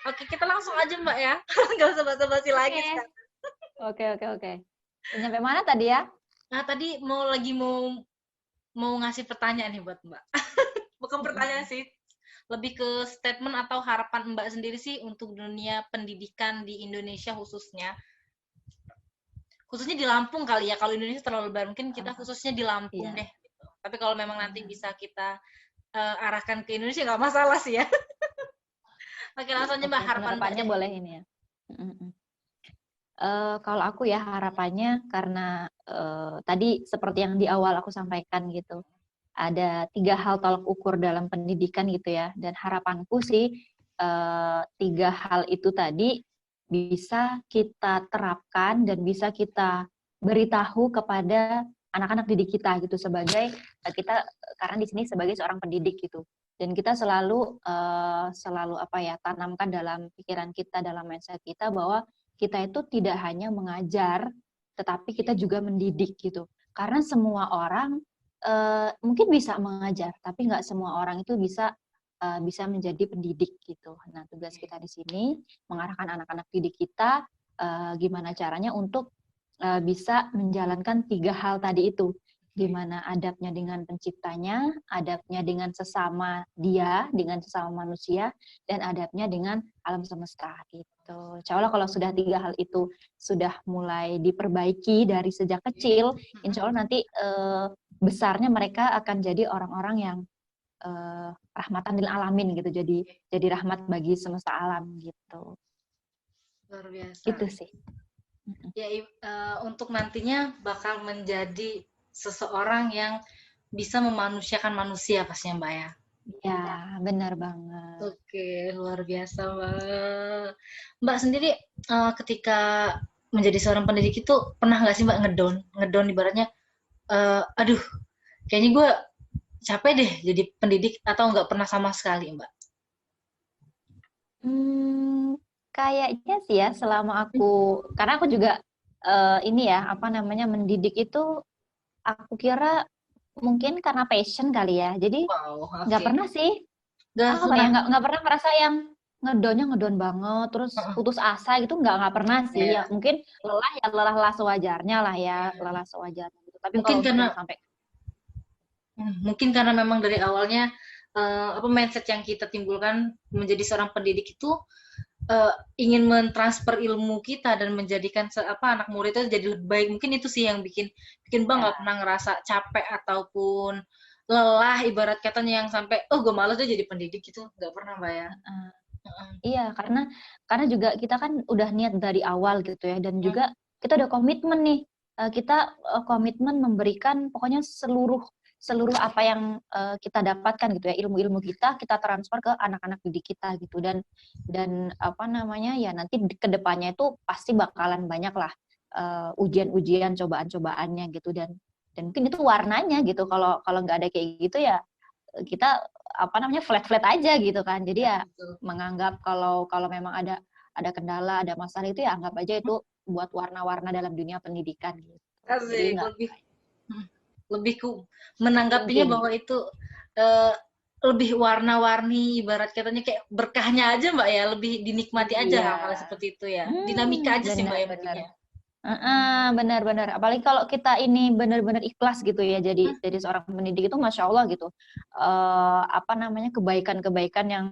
Oke, kita langsung aja Mbak ya. Nggak usah basa-basi lagi Oke, sekarang. oke. Sampai mana tadi ya? Nah, tadi mau mau ngasih pertanyaan nih buat Mbak. Bukan pertanyaan Mm-mm. sih, lebih ke statement atau harapan Mbak sendiri sih untuk dunia pendidikan di Indonesia khususnya. Khususnya di Lampung kali ya. Kalau Indonesia terlalu lebar, mungkin kita Ah, khususnya di Lampung iya. deh gitu. Tapi kalau memang nanti Ah, bisa kita arahkan ke Indonesia nggak masalah sih ya. Oke, langsung aja Mbak oke, harapan Mbak penerapannya deh. boleh ini ya. Mm-mm. Kalau aku ya harapannya karena tadi seperti yang di awal aku sampaikan gitu, ada 3 hal tolak ukur dalam pendidikan gitu ya, dan harapanku sih 3 hal itu tadi bisa kita terapkan dan bisa kita beritahu kepada anak-anak didik kita gitu sebagai kita karena di sini sebagai seorang pendidik gitu, dan kita selalu apa ya tanamkan dalam pikiran kita, dalam mindset kita bahwa kita itu tidak hanya mengajar tetapi kita juga mendidik gitu, karena semua orang mungkin bisa mengajar, tapi nggak semua orang itu bisa menjadi pendidik gitu. Nah, tugas kita di sini mengarahkan anak-anak didik kita gimana caranya untuk bisa menjalankan 3 hal tadi itu, gimana adabnya dengan penciptanya, adabnya dengan sesama dia, dengan sesama manusia, dan adabnya dengan alam semesta gitu. Insya Allah kalau sudah 3 hal itu sudah mulai diperbaiki dari sejak kecil, insya Allah nanti besarnya mereka akan jadi orang-orang yang rahmatan lil alamin gitu. Jadi rahmat bagi semesta alam gitu. Luar biasa. Gitu sih. Ya, untuk nantinya bakal menjadi seseorang yang bisa memanusiakan manusia pastinya Mbak ya. Ya, benar banget. Oke, luar biasa Mbak. Mbak sendiri ketika menjadi seorang pendidik itu pernah nggak sih Mbak ngedown, ngedown ibaratnya, aduh, kayaknya gue capek deh jadi pendidik atau nggak pernah sama sekali Mbak? Hmm, kayaknya sih ya selama karena aku juga ini ya apa namanya mendidik itu aku kira mungkin karena passion kali ya. Jadi Wow, nggak oke. pernah sih. Gak Apa ya pernah. nggak pernah ngerasa yang ngedon banget terus Heeh. putus asa gitu nggak pernah sih ya, Ya, mungkin lelah ya lelah sewajarnya lah ya, ya. lelah sewajarnya gitu, tapi kalau Mungkin yang karena sampai mungkin karena memang dari awalnya apa mindset yang kita timbulkan menjadi seorang pendidik itu ingin mentransfer ilmu kita dan menjadikan apa anak murid itu jadi lebih baik. Mungkin itu sih yang bikin bikin Bang nggak ya pernah ngerasa capek ataupun lelah ibarat katanya yang sampai oh gue malas deh jadi pendidik itu nggak pernah Mbak ya. eh, Heeh. iya karena juga kita kan udah niat dari awal gitu ya, dan Hmm. juga kita udah komitmen nih. Kita komitmen memberikan pokoknya seluruh seluruh apa yang kita dapatkan gitu ya, ilmu-ilmu kita transfer ke anak-anak didik kita gitu, dan apa namanya ya nanti ke depannya itu pasti bakalan banyak lah ujian-ujian cobaan-cobaannya gitu, dan mungkin itu warnanya gitu, kalau kalau nggak ada kayak gitu ya kita apa namanya flat-flat aja gitu kan. Jadi Ya, ya betul. menganggap kalau kalau memang ada kendala, ada masalah itu ya anggap aja itu buat warna-warna dalam dunia pendidikan gitu. Jadi Asik, nggak lebih hmm, lebih ku menanggapinya thinking. bahwa itu eh, lebih warna-warni ibarat katanya kayak berkahnya aja Mbak ya, lebih dinikmati aja Iya. hal-hal seperti itu ya. Dinamika aja sih Mbak ya mungkin Benar-benar. ya. Benar-benar. Apalagi kalau kita ini benar-benar ikhlas gitu ya, jadi seorang pendidik itu masya Allah gitu. Apa namanya kebaikan-kebaikan yang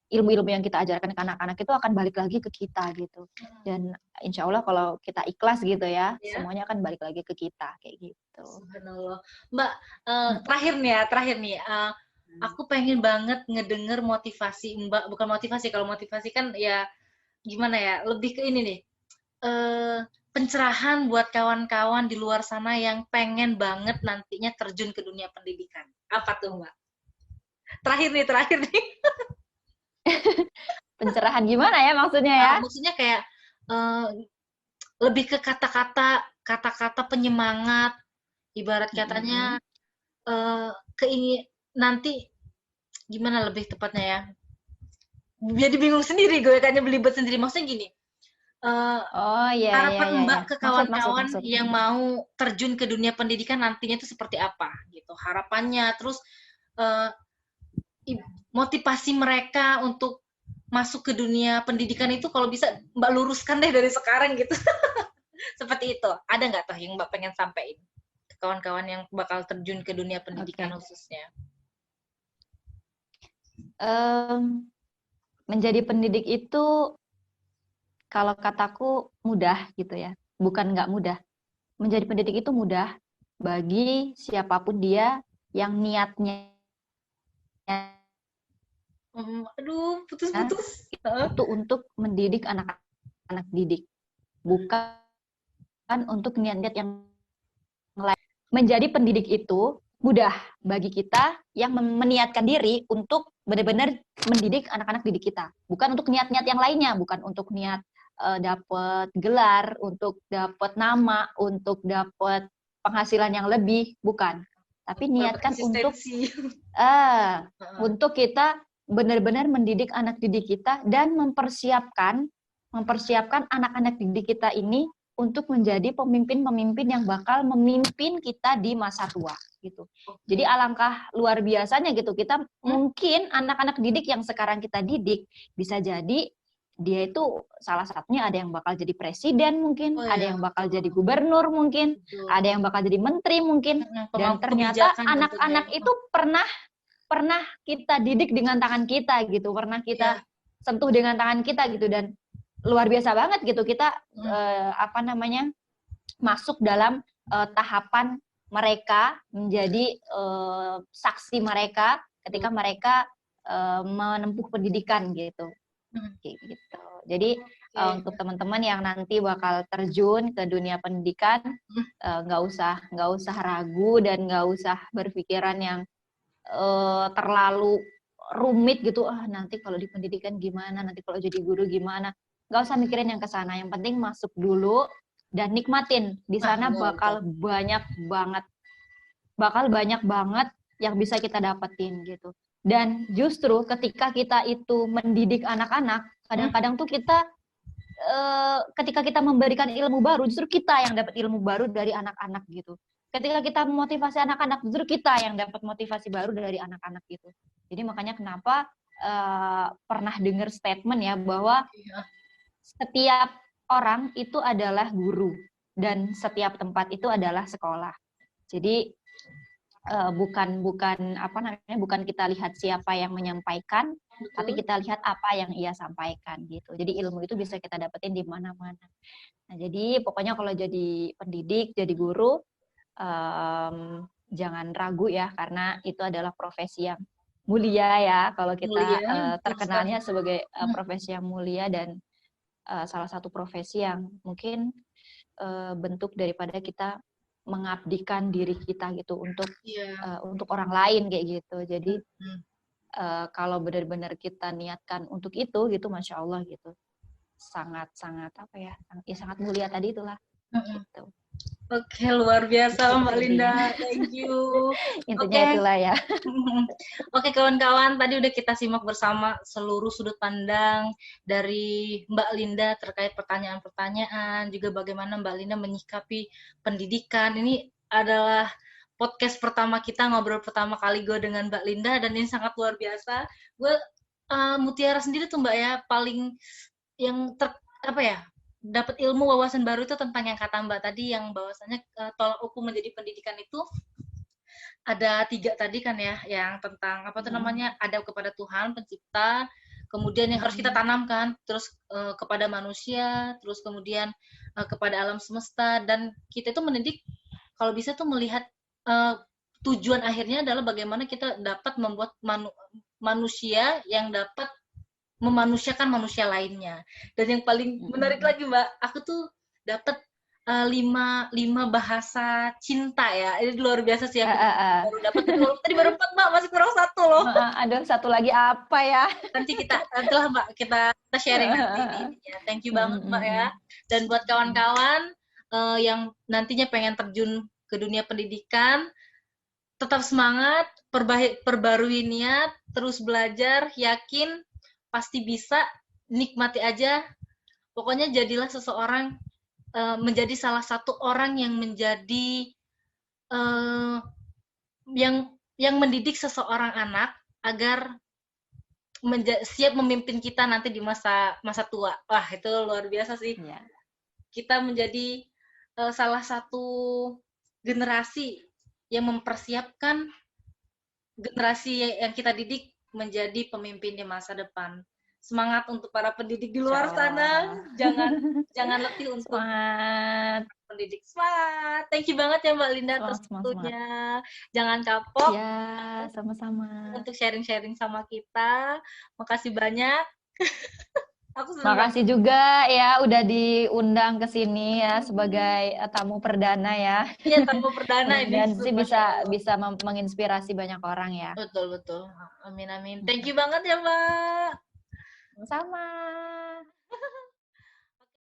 ilmu-ilmu yang kita ajarkan ke anak-anak itu akan balik lagi ke kita gitu. Dan insya Allah kalau kita ikhlas gitu ya, Ya, semuanya akan balik lagi ke kita kayak gitu. subhanallah. Mbak, Mm-mm. terakhir nih, aku pengen banget ngedenger motivasi Mbak, bukan motivasi, kalau motivasi kan ya gimana ya, lebih ke ini nih, eh, pencerahan buat kawan-kawan di luar sana yang pengen banget nantinya terjun ke dunia pendidikan. Apa tuh, Mbak? Terakhir nih. Pencerahan gimana ya maksudnya ya? Maksudnya kayak eh, lebih ke kata-kata penyemangat, ibarat katanya Mm-mm. keingin nanti gimana lebih tepatnya ya? Jadi bingung sendiri gue kayaknya belibet sendiri. Maksudnya gini, eh, Oh ya ya harapan ya ya. Mbak ke Maksud maksud kawan-kawan maksud. yang mau terjun ke dunia pendidikan nantinya itu seperti apa gitu harapannya, terus eh, motivasi mereka untuk masuk ke dunia pendidikan itu kalau bisa Mbak luruskan deh dari sekarang gitu. Seperti itu. Ada nggak tuh yang Mbak pengen sampaikan ke kawan-kawan yang bakal terjun ke dunia pendidikan khususnya? Menjadi pendidik itu kalau kataku mudah gitu ya. Bukan nggak mudah. Menjadi pendidik itu mudah bagi siapapun dia yang niatnya Aduh, putus-putus. itu untuk mendidik anak-anak didik. Bukan untuk niat-niat yang lain. Menjadi pendidik itu mudah bagi kita yang meniatkan diri untuk benar-benar mendidik anak-anak didik kita. Bukan untuk niat-niat yang lainnya, bukan untuk niat dapat gelar, untuk dapat nama, untuk dapat penghasilan yang lebih, bukan. Tapi niatkan untuk kita benar-benar mendidik anak didik kita dan mempersiapkan anak-anak didik kita ini untuk menjadi pemimpin-pemimpin yang bakal memimpin kita di masa tua gitu. Jadi alangkah luar biasanya gitu kita mungkin anak-anak didik yang sekarang kita didik bisa jadi dia itu salah satunya ada yang bakal jadi presiden mungkin, ada yang bakal jadi gubernur mungkin, ada yang bakal jadi menteri mungkin, dan ternyata anak-anak itu pernah kita didik dengan tangan kita gitu, pernah kita sentuh dengan tangan kita gitu, dan luar biasa banget gitu kita masuk dalam tahapan mereka menjadi saksi mereka ketika mereka menempuh pendidikan gitu. Gitu. Jadi untuk teman-teman yang nanti bakal terjun ke dunia pendidikan, nggak usah ragu dan nggak usah berpikiran yang terlalu rumit gitu. Nanti kalau di pendidikan gimana, nanti kalau jadi guru gimana. Nggak usah mikirin yang ke sana. Yang penting masuk dulu dan nikmatin. Di sana bakal banyak banget yang bisa kita dapetin gitu. Dan justru ketika kita itu mendidik anak-anak, kadang-kadang tuh kita ketika kita memberikan ilmu baru, justru kita yang dapat ilmu baru dari anak-anak gitu. Ketika kita memotivasi anak-anak, justru kita yang dapat motivasi baru dari anak-anak gitu. Jadi makanya kenapa pernah dengar statement ya bahwa setiap orang itu adalah guru dan setiap tempat itu adalah sekolah. Jadi bukan kita lihat siapa yang menyampaikan, tapi kita lihat apa yang ia sampaikan gitu. Jadi ilmu itu bisa kita dapetin di mana-mana. Nah, jadi pokoknya kalau jadi pendidik, jadi guru, jangan ragu ya, karena itu adalah profesi yang mulia ya. Kalau kita terkenalnya sebagai profesi yang mulia dan salah satu profesi yang mungkin bentuk daripada kita mengabdikan diri kita gitu untuk orang lain kayak gitu. Jadi kalau benar-benar kita niatkan untuk itu gitu, masya Allah gitu, sangat sangat mulia tadi itulah. Gitu. Oke, luar biasa Mbak Linda, thank you. Intinya itulah ya. Oke kawan-kawan, tadi udah kita simak bersama seluruh sudut pandang dari Mbak Linda terkait pertanyaan-pertanyaan, juga bagaimana Mbak Linda menyikapi pendidikan. Ini adalah podcast pertama kita, ngobrol pertama kali gue dengan Mbak Linda, dan ini sangat luar biasa. Gue Mutiara sendiri tuh Mbak ya, paling yang dapat ilmu wawasan baru itu tentang yang kata Mbak tadi, yang bahwasanya tolak ukur menjadi pendidikan itu ada 3 tadi kan ya, yang tentang adab kepada Tuhan pencipta, kemudian yang harus kita tanamkan, terus kepada manusia, terus kemudian kepada alam semesta, dan kita itu mendidik kalau bisa tuh melihat tujuan akhirnya adalah bagaimana kita dapat membuat manusia yang dapat memanusiakan manusia lainnya. Dan yang paling menarik lagi Mbak, aku tuh dapat 5 bahasa cinta ya. Ini luar biasa sih aku baru dapat. Tadi baru 4 Mbak, masih kurang 1 loh. Ada 1 lagi apa ya? Nanti nantilah Mbak kita sharing nanti. Thank you banget Mbak ya. Dan buat kawan-kawan yang nantinya pengen terjun ke dunia pendidikan, tetap semangat, perbarui niat, terus belajar, yakin pasti bisa, nikmati aja. Pokoknya jadilah seseorang, menjadi salah satu orang yang menjadi yang mendidik seseorang anak agar siap memimpin kita nanti di masa masa tua. Wah, itu luar biasa sih. Iya. Kita menjadi salah satu generasi yang mempersiapkan generasi yang kita didik menjadi pemimpin di masa depan. Semangat untuk para pendidik di luar sana. Jangan letih untuk Semangat. pendidik. Semangat. Thank you banget ya Mbak Linda atas waktunya. Jangan kapok. Ya, sama-sama. Untuk sharing-sharing sama kita. Makasih banyak. Makasih juga ya udah diundang ke sini ya sebagai tamu perdana ya. Iya, tamu perdana ini. Dan sih bisa menginspirasi banyak orang ya. Betul. Amin. Thank you banget ya Mbak. Sama.